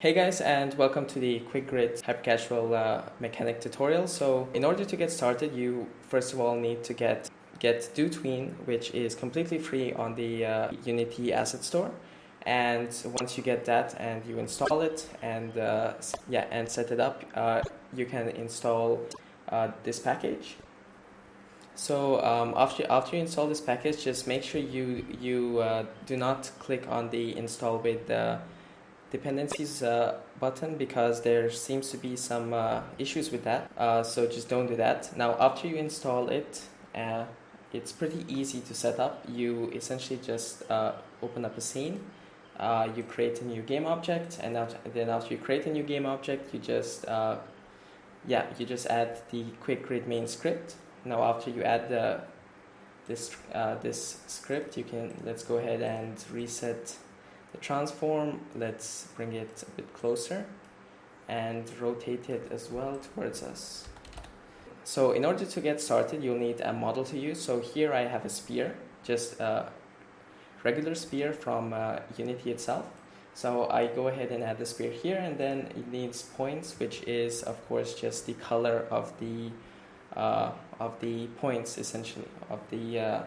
Hey guys, and welcome to the QuickGrids Hypercasual mechanic tutorial. So in order to get started, you first of all need to get DoTween, which is completely free on the Unity Asset Store. And once you get that and you install it and set it up, you can install this package. So after you install this package, just make sure you do not click on the install with dependencies button, because there seems to be some issues with that, so just don't do that. Now after you install it, it's pretty easy to set up. You essentially just open up a scene, you create a new game object, and then after you create a new game object, you just add the QuickGrid main script. Now after you add this script, let's go ahead and reset the transform. Let's bring it a bit closer and rotate it as well towards us. So in order to get started, you'll need a model to use. So here I have a sphere, just a regular sphere from Unity itself. So I go ahead and add the sphere here, and then it needs points, which is of course just the color of the points, essentially, of the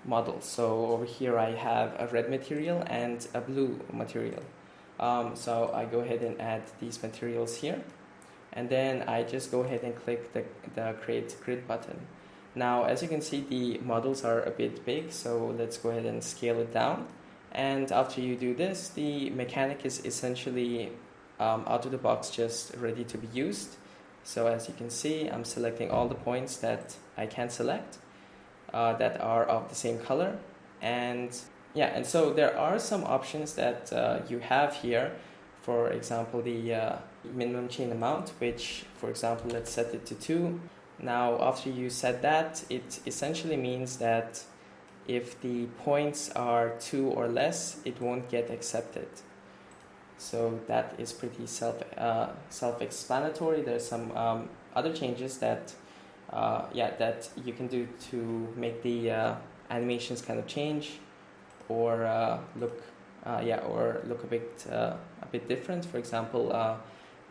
model. So over here I have a red material and a blue material. So I go ahead and add these materials here, and then I just go ahead and click the create grid button. Now as you can see, the models are a bit big, so let's go ahead and scale it down. And after you do this, the mechanic is essentially out of the box, just ready to be used. So as you can see, I'm selecting all the points that I can select that are of the same color, and so there are some options that you have here. For example, the minimum chain amount, which, for example, let's set it to 2. Now after you set that, it essentially means that if the points are 2 or less, it won't get accepted. So that is pretty self-explanatory. There's some other changes that that you can do to make the animations kind of change or look a bit different. For example,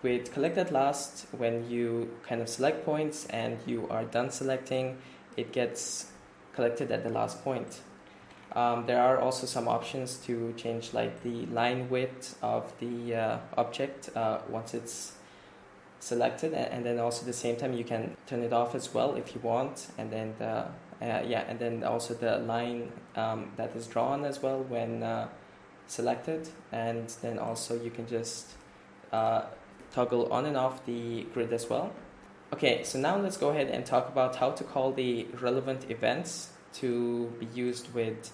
with collect at last, when you kind of select points and you are done selecting, it gets collected at the last point. There are also some options to change, like the line width of the object once it's selected, and then also at the same time you can turn it off as well if you want, and then and then also the line that is drawn as well when selected, and then also you can just toggle on and off the grid as well. Okay, so now let's go ahead and talk about how to call the relevant events to be used with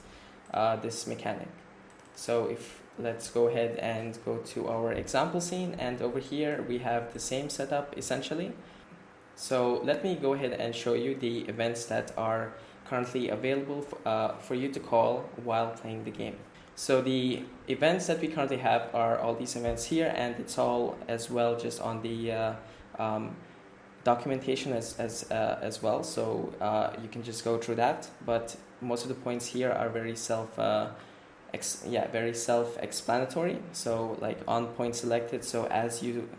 this mechanic. So let's go ahead and go to our example scene, and over here we have the same setup essentially. So let me go ahead and show you the events that are currently available for you to call while playing the game. So the events that we currently have are all these events here, and it's all as well just on the documentation as well. So you can just go through that, but most of the points here are very self-explanatory. So like on point selected, so as you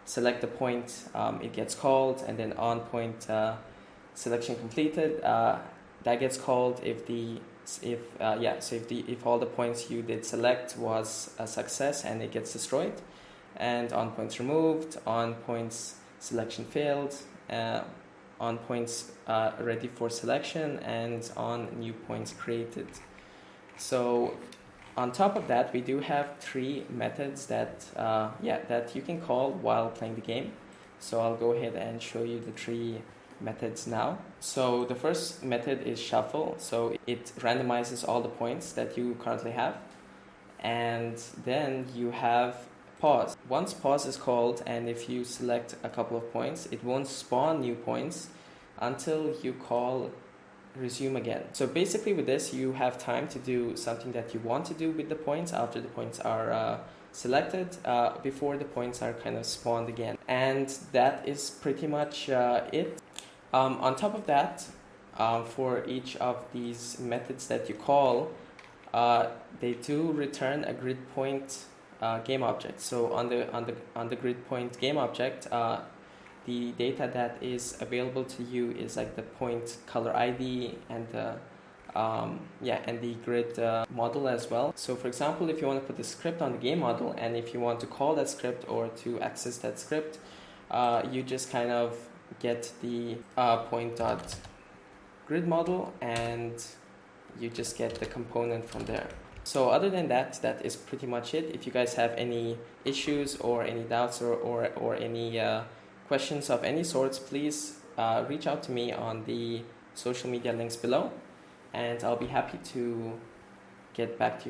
select the point, it gets called, and then on point selection completed, that gets called if all the points you did select was a success, and it gets destroyed. And on points removed, on points selection failed, on points ready for selection, and on new points created. So on top of that, we do have 3 methods that you can call while playing the game. So I'll go ahead and show you the 3 methods now. So the first method is shuffle. So it randomizes all the points that you currently have. And then you have pause. Once pause is called, and if you select a couple of points, it won't spawn new points until you call resume again. So basically with this, you have time to do something that you want to do with the points after the points are selected, before the points are kind of spawned again. And that is pretty much it. On top of that, for each of these methods that you call, they do return a grid point game object. So on the grid point game object, the data that is available to you is like the point color ID and the and the grid model as well. So for example, if you want to put the script on the game model, and if you want to call that script or to access that script, you just kind of get the point dot grid model, and you just get the component from there. So other than that, that is pretty much it. If you guys have any issues or any doubts or any questions of any sorts, please reach out to me on the social media links below, and I'll be happy to get back to you guys.